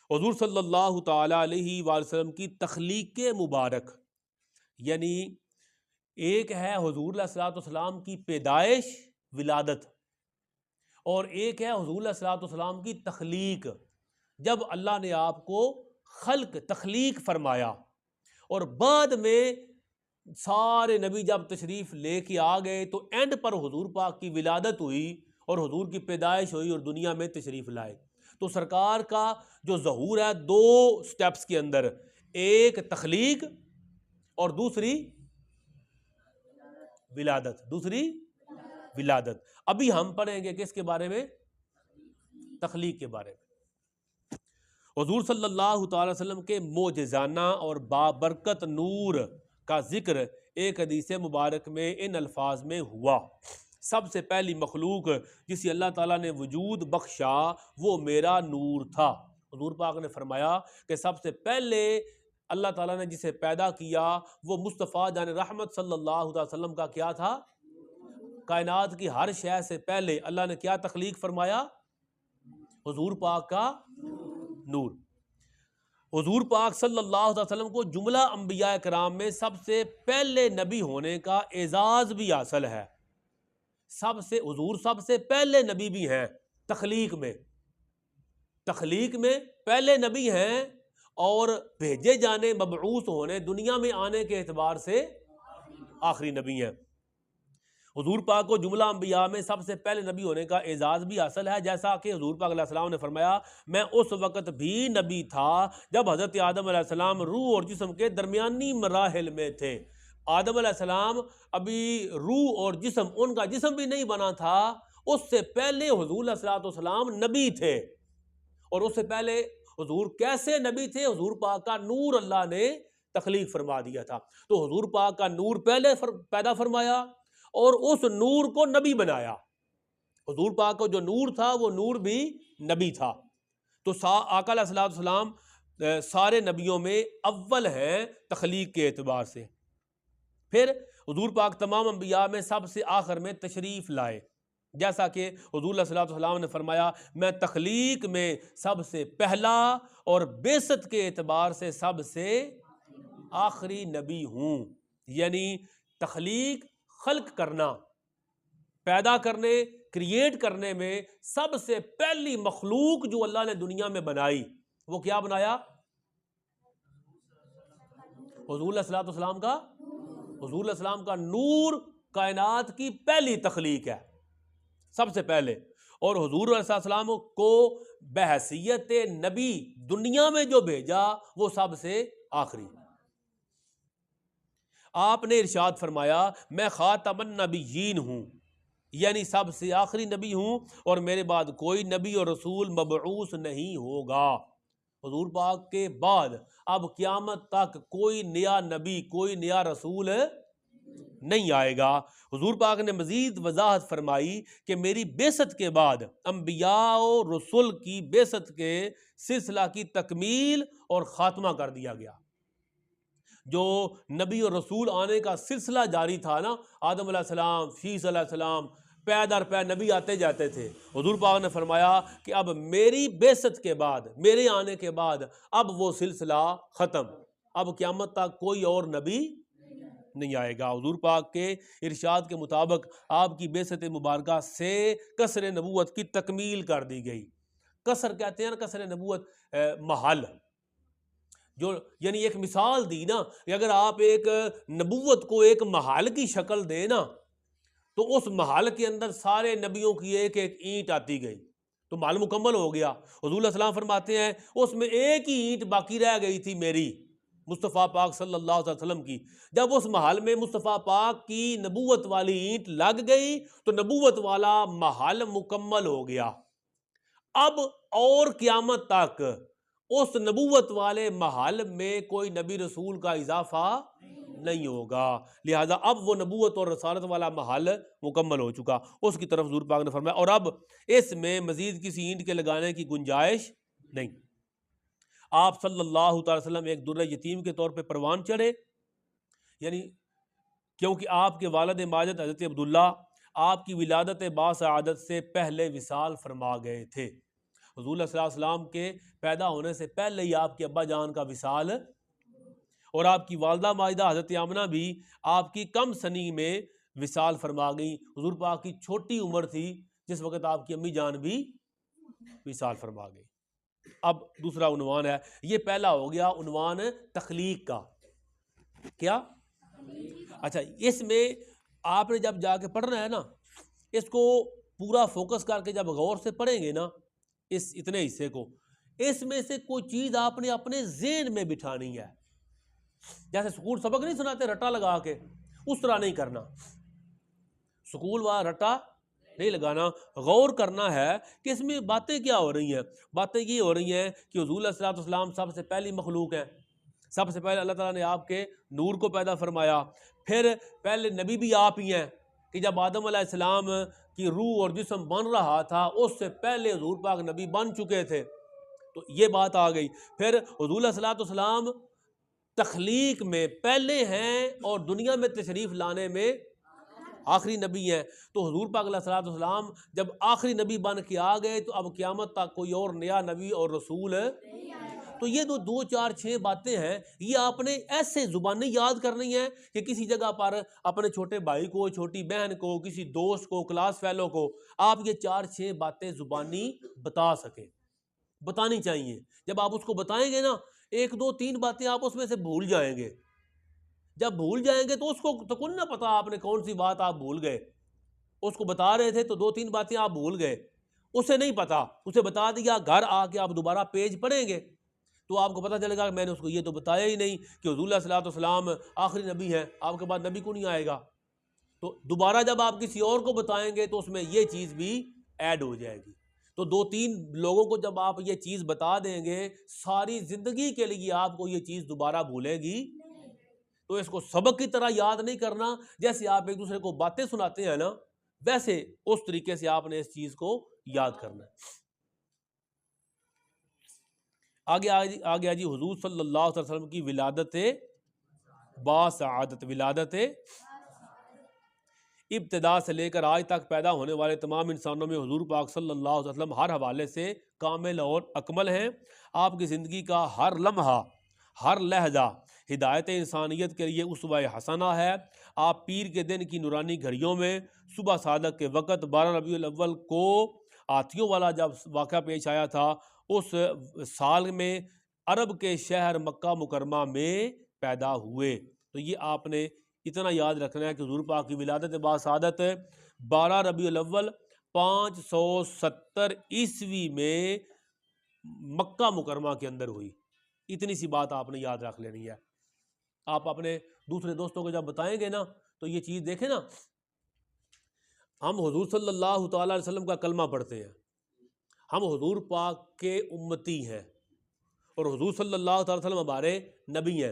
حضور صلی اللہ تعالی علیہ وآلہ وسلم کی تخلیق مبارک، یعنی ایک ہے حضور علیہ الصلوۃ والسلام کی پیدائش ولادت، اور ایک ہے حضور علیہ الصلوۃ والسلام کی تخلیق، جب اللہ نے آپ کو تخلیق فرمایا، اور بعد میں سارے نبی جب تشریف لے کے آ گئے تو اینڈ پر حضور پاک کی ولادت ہوئی اور حضور کی پیدائش ہوئی اور دنیا میں تشریف لائے۔ تو سرکار کا جو ظہور ہے دو سٹیپس کے اندر، ایک تخلیق اور دوسری ولادت۔ ابھی ہم پڑھیں گے کس کے بارے میں؟ تخلیق کے بارے میں۔ حضور صلی اللہ تعالی وسلم کے معجزانہ اور بابرکت نور کا ذکر ایک حدیث مبارک میں ان الفاظ میں ہوا: سب سے پہلی مخلوق جسے اللہ تعالیٰ نے وجود بخشا وہ میرا نور تھا۔ حضور پاک نے فرمایا کہ سب سے پہلے اللہ تعالیٰ نے جسے پیدا کیا وہ مصطفیٰ جان رحمت صلی اللہ علیہ وسلم کا کیا تھا؟ کائنات کی ہر شے سے پہلے اللہ نے کیا تخلیق فرمایا؟ حضور پاک کا نور۔ حضور پاک صلی اللہ علیہ وسلم کو جملہ انبیاء کرام میں سب سے پہلے نبی ہونے کا اعزاز بھی حاصل ہے۔ حضور سب سے پہلے نبی بھی ہیں تخلیق میں پہلے نبی ہیں، اور بھیجے جانے، مبعوث ہونے، دنیا میں آنے کے اعتبار سے آخری نبی ہیں۔ حضور پاک کو جملہ انبیاء میں سب سے پہلے نبی ہونے کا اعزاز بھی حاصل ہے، جیسا کہ حضور پاک علیہ السلام نے فرمایا میں اس وقت بھی نبی تھا جب حضرت آدم علیہ السلام روح اور جسم کے درمیانی مراحل میں تھے۔ آدم علیہ السلام ابھی روح اور جسم، ان کا جسم بھی نہیں بنا تھا، اس سے پہلے حضور علیہ الصلوۃ والسلام نبی تھے۔ اور اس سے پہلے حضور کیسے نبی تھے؟ حضور پاک کا نور اللہ نے تخلیق فرما دیا تھا۔ تو حضور پاک کا نور پہلے پیدا فرمایا اور اس نور کو نبی بنایا۔ حضور پاک کو جو نور تھا وہ نور بھی نبی تھا۔ تو آقا علیہ الصلوۃ والسلام سارے نبیوں میں اول ہیں تخلیق کے اعتبار سے۔ پھر حضور پاک تمام انبیاء میں سب سے آخر میں تشریف لائے، جیسا کہ حضور علیہ الصلوۃ والسلام نے فرمایا میں تخلیق میں سب سے پہلا اور بعثت کے اعتبار سے سب سے آخری نبی ہوں۔ یعنی تخلیق، خلق کرنا، پیدا کرنے، کریٹ کرنے میں سب سے پہلی مخلوق جو اللہ نے دنیا میں بنائی وہ کیا بنایا؟ حضور علیہ الصلوۃ والسلام کا حضور علیہ السلام کا نور کائنات کی پہلی تخلیق ہے، سب سے پہلے۔ اور حضور علیہ السلام کو بحیثیت نبی دنیا میں جو بھیجا وہ سب سے آخری۔ آپ نے ارشاد فرمایا میں خاتم النبیین ہوں، یعنی سب سے آخری نبی ہوں، اور میرے بعد کوئی نبی اور رسول مبعوث نہیں ہوگا۔ حضور پاک کے بعد اب قیامت تک کوئی نیا نبی، کوئی نیا رسول نہیں آئے گا۔ حضور پاک نے مزید وضاحت فرمائی کہ میری بعثت کے بعد انبیاء و رسول کی بعثت کے سلسلہ کی تکمیل اور خاتمہ کر دیا گیا۔ جو نبی اور رسول آنے کا سلسلہ جاری تھا نا، آدم علیہ السلام، شیس علیہ السلام، پے در پے نبی آتے جاتے تھے، حضور پاک نے فرمایا کہ اب میری بعثت کے بعد، میرے آنے کے بعد اب وہ سلسلہ ختم، اب قیامت تک کوئی اور نبی نہیں آئے گا۔ حضور پاک کے ارشاد کے مطابق آپ کی بعثت مبارکہ سے قصر نبوت کی تکمیل کر دی گئی۔ قصر کہتے ہیں نا، قصر نبوت محل، جو یعنی ایک مثال دی نا کہ اگر آپ ایک نبوت کو ایک محل کی شکل دیں نا تو اس محل کے اندر سارے نبیوں کی ایک ایک اینٹ آتی گئی تو محل مکمل ہو گیا۔ حضور علیہ السلام فرماتے ہیں اس میں ایک ہی اینٹ باقی رہ گئی تھی میری، مصطفیٰ پاک صلی اللہ علیہ وسلم کی۔ جب اس محل میں مصطفیٰ پاک کی نبوت والی اینٹ لگ گئی تو نبوت والا محل مکمل ہو گیا۔ اب اور قیامت تک اس نبوت والے محل میں کوئی نبی رسول کا اضافہ نہیں ہوگا، لہذا اب وہ نبوت اور رسالت والا محل مکمل ہو چکا۔ اس کی طرف حضور پاک نے فرمایا اور اب اس میں مزید کسی اینٹ کے لگانے کی گنجائش نہیں۔ آپ صلی اللہ تعالی وسلم ایک در یتیم کے طور پہ پروان چڑھے، یعنی کیونکہ آپ کے والد ماجد حضرت عبداللہ آپ کی ولادت باسعادت سے پہلے وصال فرما گئے تھے۔ حضور صلی اللہ علیہ وسلم کے پیدا ہونے سے پہلے ہی آپ کے ابا جان کا وصال، اور آپ کی والدہ ماجدہ حضرت آمنہ بھی آپ کی کم سنی میں وصال فرما گئی. حضور پاک کی چھوٹی عمر تھی جس وقت آپ کی امی جان بھی وصال فرما گئی. اب دوسرا عنوان ہے، یہ پہلا ہو گیا عنوان تخلیق کا. کیا؟ اچھا، اس میں آپ نے جب جا کے پڑھنا ہے نا، اس کو پورا فوکس کر کے جب غور سے پڑھیں گے نا اس اتنے حصے کو، اس میں سے کوئی چیز آپ نے اپنے ذہن میں بٹھانی ہے. جیسے سکول سبق نہیں سناتے رٹا لگا کے، اس طرح نہیں کرنا. سکول والا رٹا نہیں لگانا، غور کرنا ہے کہ اس میں باتیں کیا ہو رہی ہیں. باتیں یہ ہو رہی ہیں کہ حضور علیہ الصلوۃ والسلام سب سے پہلی مخلوق ہیں. سب سے پہلے اللہ تعالیٰ نے آپ کے نور کو پیدا فرمایا. پھر پہلے نبی بھی آپ ہی ہیں کہ جب آدم علیہ السلام کی روح اور جسم بن رہا تھا اس سے پہلے حضور پاک نبی بن چکے تھے. تو یہ بات آ گئی. پھر حضور علیہ الصلوۃ والسلام تخلیق میں پہلے ہیں اور دنیا میں تشریف لانے میں آخری نبی ہیں. تو حضور پاک علیہ الصلوۃ والسلام جب آخری نبی بن کے آ گئے تو اب قیامت تک کوئی اور نیا نبی اور رسول. تو یہ دو چار چھ باتیں ہیں، یہ آپ نے ایسے زبانیں یاد کرنی ہیں کہ کسی جگہ پر اپنے چھوٹے بھائی کو، چھوٹی بہن کو، کسی دوست کو، کلاس فیلو کو آپ یہ 4-6 باتیں زبانی بتا سکیں. بتانی چاہیے. جب آپ اس کو بتائیں گے نا، 1-2-3 باتیں آپ اس میں سے بھول جائیں گے. جب بھول جائیں گے تو اس کو تو کون نہ پتا آپ نے کون سی بات آپ بھول گئے. اس کو بتا رہے تھے تو 2-3 باتیں آپ بھول گئے، اسے نہیں پتا، اسے بتا دیا. گھر آ کے آپ دوبارہ پیج پڑھیں گے تو آپ کو پتہ چلے گا کہ میں نے اس کو یہ تو بتایا ہی نہیں کہ حضور علیہ الصلوۃ والسلام آخری نبی ہیں، آپ کے بعد نبی کو نہیں آئے گا. تو دوبارہ جب آپ کسی اور کو بتائیں گے تو اس میں یہ چیز بھی ایڈ ہو جائے گی. تو 2-3 لوگوں کو جب آپ یہ چیز بتا دیں گے، ساری زندگی کے لیے آپ کو یہ چیز دوبارہ بھولے گی. تو اس کو سبق کی طرح یاد نہیں کرنا. جیسے آپ ایک دوسرے کو باتیں سناتے ہیں نا، ویسے اس طریقے سے آپ نے اس چیز کو یاد کرنا ہے. آگے جی حضور صلی اللہ علیہ وسلم کی ولادت باسعادت. ولادت ابتدا سے لے کر آج تک پیدا ہونے والے تمام انسانوں میں حضور پاک صلی اللہ علیہ وسلم ہر حوالے سے کامل اور اکمل ہیں. آپ کی زندگی کا ہر لمحہ، ہر لہجہ ہدایت انسانیت کے لیے اسوہ حسنہ ہے. آپ پیر کے دن کی نورانی گھڑیوں میں صبح صادق کے وقت 12 ربیع الاول کو ہاتھیوں والا جب واقعہ پیش آیا تھا، اس سال میں عرب کے شہر مکہ مکرمہ میں پیدا ہوئے. تو یہ آپ نے اتنا یاد رکھنا ہے کہ حضور پاک کی ولادت باسعادت 12 ربیع الاول 570 عیسوی میں مکہ مکرمہ کے اندر ہوئی. اتنی سی بات آپ نے یاد رکھ لینی ہے. آپ اپنے دوسرے دوستوں کو جب بتائیں گے نا تو یہ چیز دیکھیں نا، ہم حضور صلی اللہ تعالی علیہ وسلم کا کلمہ پڑھتے ہیں، ہم حضور پاک کے امتی ہیں اور حضور صلی اللہ تعالی وسلم ہمارے نبی ہیں.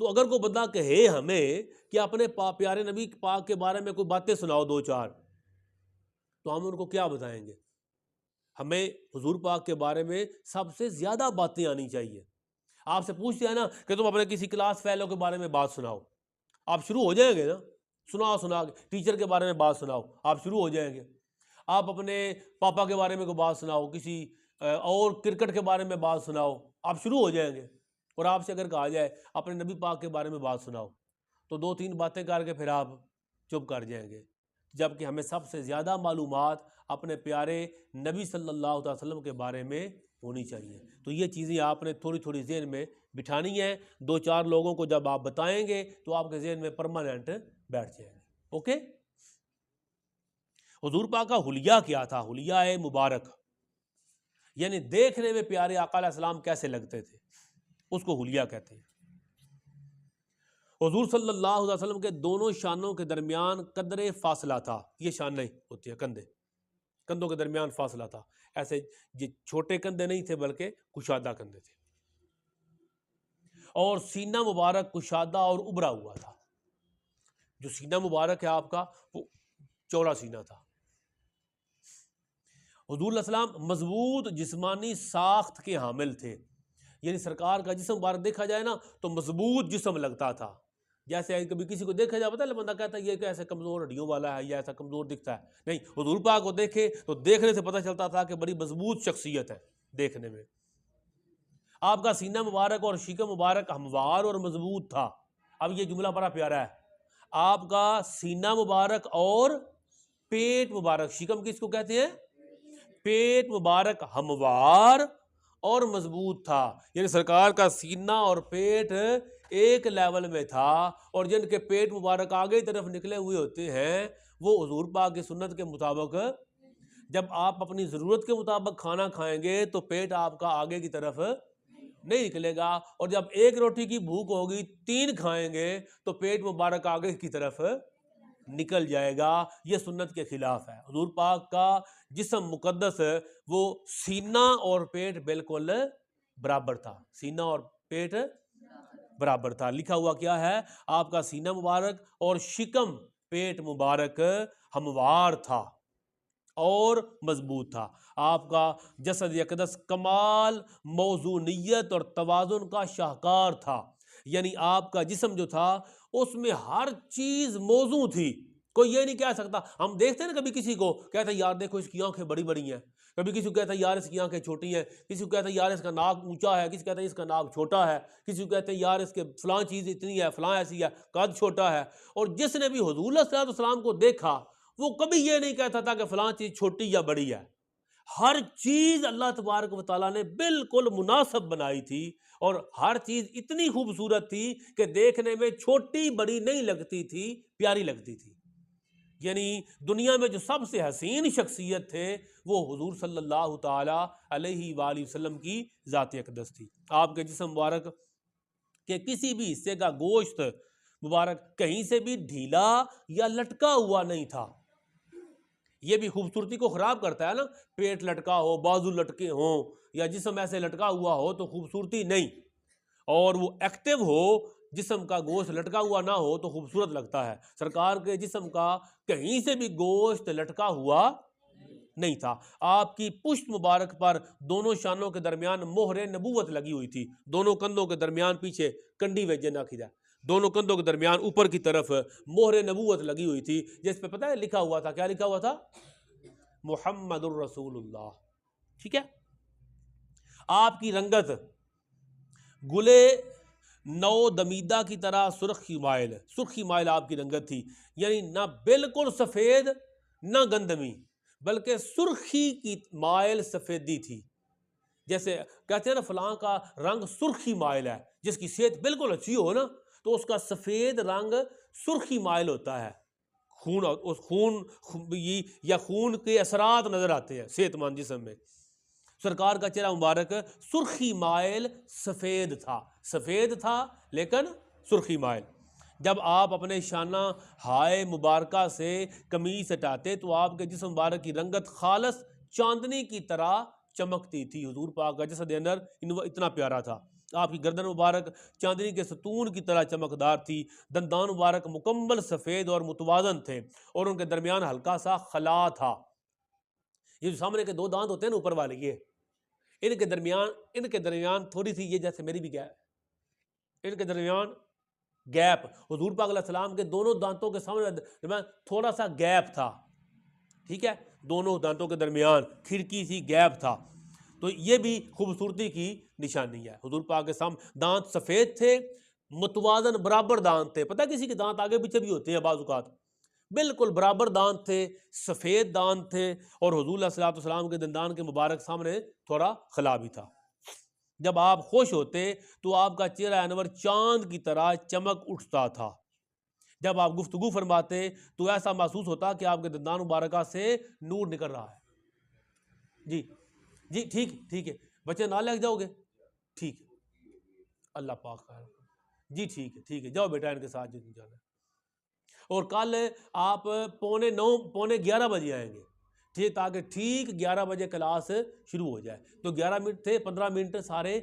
تو اگر کوئی بندہ کہے ہمیں کہ اپنے پیارے نبی پاک کے بارے میں کوئی باتیں سناؤ 2-4، تو ہم ان کو کیا بتائیں گے؟ ہمیں حضور پاک کے بارے میں سب سے زیادہ باتیں آنی چاہیے. آپ سے پوچھتے ہیں نا کہ تم اپنے کسی کلاس فیلو کے بارے میں بات سناؤ، آپ شروع ہو جائیں گے نا. سنا ٹیچر کے بارے میں بات سناؤ، آپ شروع ہو جائیں گے. آپ اپنے پاپا کے بارے میں کوئی بات سناؤ، کسی اور کرکٹ کے بارے میں بات سناؤ، آپ شروع ہو جائیں گے. اور آپ سے اگر کہا جائے اپنے نبی پاک کے بارے میں بات سناؤ تو 2-3 باتیں کر کے پھر آپ چپ کر جائیں گے. جبکہ ہمیں سب سے زیادہ معلومات اپنے پیارے نبی صلی اللہ علیہ وسلم کے بارے میں ہونی چاہیے. تو یہ چیزیں آپ نے تھوڑی تھوڑی ذہن میں بٹھانی ہیں. 2-4 لوگوں کو جب آپ بتائیں گے تو آپ کے ذہن میں پرماننٹ بیٹھ جائیں گے. اوکے. حضور پاک کا حلیہ کیا تھا؟ حلیہ مبارک، یعنی دیکھنے میں پیارے آقا علیہ السلام کیسے لگتے تھے، اس کو حلیہ کہتے ہیں. حضور صلی اللہ علیہ وسلم کے دونوں شانوں کے درمیان قدر فاصلہ تھا. یہ شانیں ہوتی ہیں کندھوں کے درمیان فاصلہ تھا. ایسے چھوٹے کندھے نہیں تھے بلکہ کشادہ کندھے تھے. اور سینہ مبارک کشادہ اور ابھرا ہوا تھا. جو سینہ مبارک ہے آپ کا وہ چوڑا سینہ تھا. حضور علیہ السلام مضبوط جسمانی ساخت کے حامل تھے. یعنی سرکار کا جسم مبارک دیکھا جائے نا تو مضبوط جسم لگتا تھا. جیسے کبھی کسی کو دیکھا جائے پتہ ہے بندہ کہتا ہے یہ کہ ایسے کمزور ہڈیوں والا ہے یا ایسا کمزور دکھتا ہے، نہیں، حضور پاک کو دیکھے تو دیکھنے سے پتہ چلتا تھا کہ بڑی مضبوط شخصیت ہے دیکھنے میں۔ آپ کا سینہ مبارک اور شکم مبارک ہموار اور مضبوط تھا۔ اب یہ جملہ بڑا پیارا ہے، آپ کا سینہ مبارک اور پیٹ مبارک، شکم کس کو کہتے ہیں؟ پیٹ مبارک ہموار اور مضبوط تھا، یعنی سرکار کا سینہ اور پیٹ ایک لیول میں تھا، اور جن کے پیٹ مبارک آگے کی طرف نکلے ہوئے ہوتے ہیں وہ حضور پاک کی سنت کے مطابق، جب آپ اپنی ضرورت کے مطابق کھانا کھائیں گے تو پیٹ آپ کا آگے کی طرف نہیں نکلے گا، اور جب ایک روٹی کی بھوک ہوگی 3 کھائیں گے تو پیٹ مبارک آگے کی طرف نکل جائے گا۔ یہ سنت کے خلاف ہے۔ حضور پاک کا جسم مقدس وہ سینہ اور پیٹ بالکل برابر تھا، سینہ اور پیٹ برابر تھا۔ لکھا ہوا کیا ہے؟ آپ کا سینہ مبارک اور شکم پیٹ مبارک ہموار تھا اور مضبوط تھا۔ آپ کا جسد اقدس کمال موزونیت اور توازن کا شاہکار تھا، یعنی آپ کا جسم جو تھا اس میں ہر چیز موزوں تھی۔ کوئی یہ نہیں کہہ سکتا، ہم دیکھتے ہیں نا کبھی کسی کو کہتے ہیں یار دیکھو اس کی آنکھیں بڑی بڑی ہیں، کبھی کسی کو کہتا ہے یار اس کی آنکھیں چھوٹی ہیں، کسی کو کہتا ہے یار اس کا ناک اونچا ہے، کسی کہتا ہے اس کا ناک چھوٹا ہے، کسی کو کہتے ہیں یار اس کے فلاں چیز اتنی ہے، فلاں ایسی ہے، قد چھوٹا ہے۔ اور جس نے بھی حضور صلی اللہ علیہ وسلم کو دیکھا وہ کبھی یہ نہیں کہتا تھا کہ فلاں چیز چھوٹی یا بڑی ہے، ہر چیز اللہ تبارک و تعالیٰ نے بالکل مناسب بنائی تھی، اور ہر چیز اتنی خوبصورت تھی کہ دیکھنے میں چھوٹی بڑی نہیں لگتی تھی، پیاری لگتی تھی۔ یعنی دنیا میں جو سب سے حسین شخصیت تھے وہ حضور صلی اللہ تعالی علیہ وآلہ وسلم کی ذات اقدس تھی۔ آپ کے جسم مبارک کے کسی بھی حصے کا گوشت مبارک کہیں سے بھی ڈھیلا یا لٹکا ہوا نہیں تھا۔ یہ بھی خوبصورتی کو خراب کرتا ہے نا، پیٹ لٹکا ہو، بازو لٹکے ہوں، یا جسم ایسے لٹکا ہوا ہو تو خوبصورتی نہیں، اور وہ ایکٹیو ہو، جسم کا گوشت لٹکا ہوا نہ ہو تو خوبصورت لگتا ہے۔ سرکار کے جسم کا کہیں سے بھی گوشت لٹکا ہوا نہیں تھا۔ آپ کی پشت مبارک پر دونوں شانوں کے درمیان مہر نبوت لگی ہوئی تھی، دونوں کندھوں کے درمیان پیچھے کنڈی ویجے نہ کھدا، دونوں کندھوں کے درمیان اوپر کی طرف مہر نبوت لگی ہوئی تھی، جس پہ پتہ ہے لکھا ہوا تھا، کیا لکھا ہوا تھا؟ محمد الرسول اللہ۔ ٹھیک ہے۔ آپ کی رنگت گلے نو دمیدہ کی طرح سرخی مائل آپ کی رنگت تھی، یعنی نہ بالکل سفید نہ گندمی، بلکہ سرخی کی مائل سفیدی تھی۔ جیسے کہتے ہیں نا فلاں کا رنگ سرخی مائل ہے، جس کی صحت بالکل اچھی ہو نا تو اس کا سفید رنگ سرخی مائل ہوتا ہے، خون کے اثرات نظر آتے ہیں صحت مند جسم میں۔ سرکار کا چہرہ مبارک سرخی مائل سفید تھا لیکن سرخی مائل۔ جب آپ اپنے شانہ ہائے مبارکہ سے قمیص ہٹاتے تو آپ کے جسم مبارک کی رنگت خالص چاندنی کی طرح چمکتی تھی۔ حضور پاک کا جسد اندر اتنا پیارا تھا۔ آپ کی گردن مبارک چاندنی کے ستون کی طرح چمکدار تھی، دندان مبارک مکمل سفید اور متوازن تھے، اور ان کے درمیان ہلکا سا خلا تھا۔ یہ جو سامنے کے 2 دانت ہوتے ہیں نا اوپر والے، یہ ان کے درمیان تھوڑی سی، یہ جیسے میری بھی گیپ، ان کے درمیان گیپ، حضور پاک علیہ السلام کے دونوں دانتوں کے سامنے تھوڑا سا گیپ تھا، ٹھیک ہے، دونوں دانتوں کے درمیان کھڑکی سی گیپ تھا، تو یہ بھی خوبصورتی کی نشانی ہے۔ حضور پاک کے سامنے دانت سفید تھے، متوازن برابر دانت تھے۔ پتہ کسی کے دانت آگے پیچھے بھی ہوتے ہیں بعض اوقات، بالکل برابر دانت تھے، سفید دانت تھے، اور حضور علیہ السلام کے دندان کے مبارک سامنے تھوڑا خلا بھی تھا۔ جب آپ خوش ہوتے تو آپ کا چہرہ انور چاند کی طرح چمک اٹھتا تھا۔ جب آپ گفتگو فرماتے تو ایسا محسوس ہوتا کہ آپ کے دندان مبارکہ سے نور نکل رہا ہے۔ جی ٹھیک ہے، بچے نہ لے جاؤ گے؟ ٹھیک ہے، اللہ پاک خیر۔ جی ٹھیک ہے، جاؤ بیٹا ان کے ساتھ جو جانا ہے۔ اور کل آپ 9:45 بجے آئیں گے، ٹھیک، تاکہ ٹھیک 11 بجے کلاس شروع ہو جائے، تو 11 منٹ تھے، 15 منٹ سارے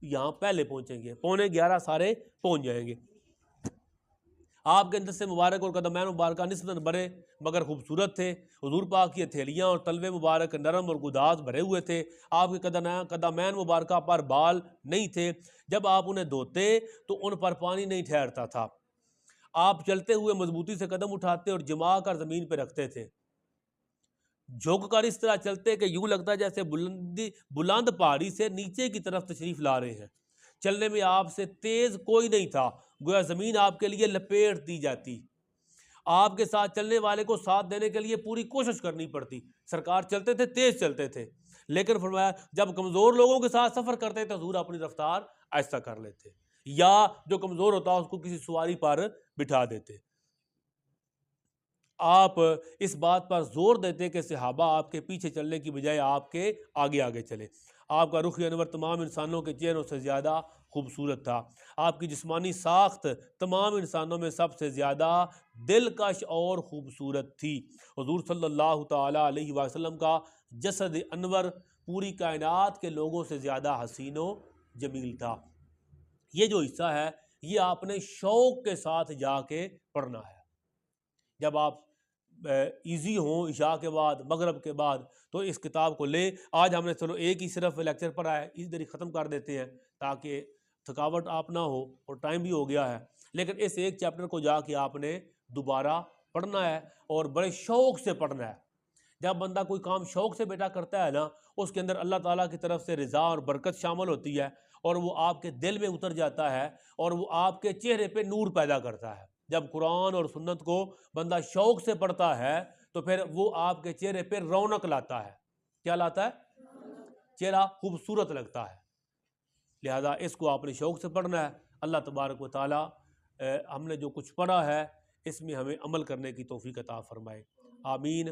یہاں پہلے پہنچیں گے، 11:15 سارے پہنچ جائیں گے۔ آپ کے اندر سے مبارک اور قدمین مبارکہ نسبتاً بڑے مگر خوبصورت تھے۔ حضور پاک کی ہتھیلیاں اور تلوے مبارک نرم اور گداز بھرے ہوئے تھے۔ آپ کے قدمین مبارکہ پر بال نہیں تھے، جب آپ انہیں دھوتے تو ان پر پانی نہیں ٹھہرتا تھا۔ آپ چلتے ہوئے مضبوطی سے قدم اٹھاتے اور جما کر زمین پہ رکھتے تھے، جھک کر اس طرح چلتے کہ یوں لگتا جیسے بلند پہاڑی سے نیچے کی طرف تشریف لا رہے ہیں۔ چلنے میں آپ سے تیز کوئی نہیں تھا، گویا زمین آپ کے لیے لپیٹ دی جاتی۔ آپ کے ساتھ چلنے والے کو ساتھ دینے کے لیے پوری کوشش کرنی پڑتی۔ سرکار چلتے تھے، تیز چلتے تھے، لیکن فرمایا جب کمزور لوگوں کے ساتھ سفر کرتے تو حضور اپنی رفتار ایسا کر لیتے، یا جو کمزور ہوتا اس کو کسی سواری پر بٹھا دیتے۔ آپ اس بات پر زور دیتے کہ صحابہ آپ کے پیچھے چلنے کی بجائے آپ کے آگے آگے چلے۔ آپ کا رخ انور تمام انسانوں کے چہروں سے زیادہ خوبصورت تھا۔ آپ کی جسمانی ساخت تمام انسانوں میں سب سے زیادہ دلکش اور خوبصورت تھی۔ حضور صلی اللہ تعالی علیہ وسلم کا جسد انور پوری کائنات کے لوگوں سے زیادہ حسین و جمیل تھا۔ یہ جو حصہ ہے یہ آپ نے شوق کے ساتھ جا کے پڑھنا ہے۔ جب آپ ایزی ہوں عشاء کے بعد، مغرب کے بعد، تو اس کتاب کو لیں۔ آج ہم نے چلو ایک ہی صرف لیکچر پڑھا ہے، اس دری ختم کر دیتے ہیں تاکہ تھکاوٹ آپ نہ ہو، اور ٹائم بھی ہو گیا ہے، لیکن اس ایک چیپٹر کو جا کے آپ نے دوبارہ پڑھنا ہے اور بڑے شوق سے پڑھنا ہے۔ جب بندہ کوئی کام شوق سے بیٹا کرتا ہے نا، اس کے اندر اللہ تعالیٰ کی طرف سے رضا اور برکت شامل ہوتی ہے، اور وہ آپ کے دل میں اتر جاتا ہے، اور وہ آپ کے چہرے پہ نور پیدا کرتا ہے۔ جب قرآن اور سنت کو بندہ شوق سے پڑھتا ہے تو پھر وہ آپ کے چہرے پہ رونق لاتا ہے۔ کیا لاتا ہے؟ چہرہ خوبصورت لگتا ہے۔ لہذا اس کو آپ نے شوق سے پڑھنا ہے۔ اللہ تبارک و تعالی ہم نے جو کچھ پڑھا ہے اس میں ہمیں عمل کرنے کی توفیق عطا فرمائے، آمین۔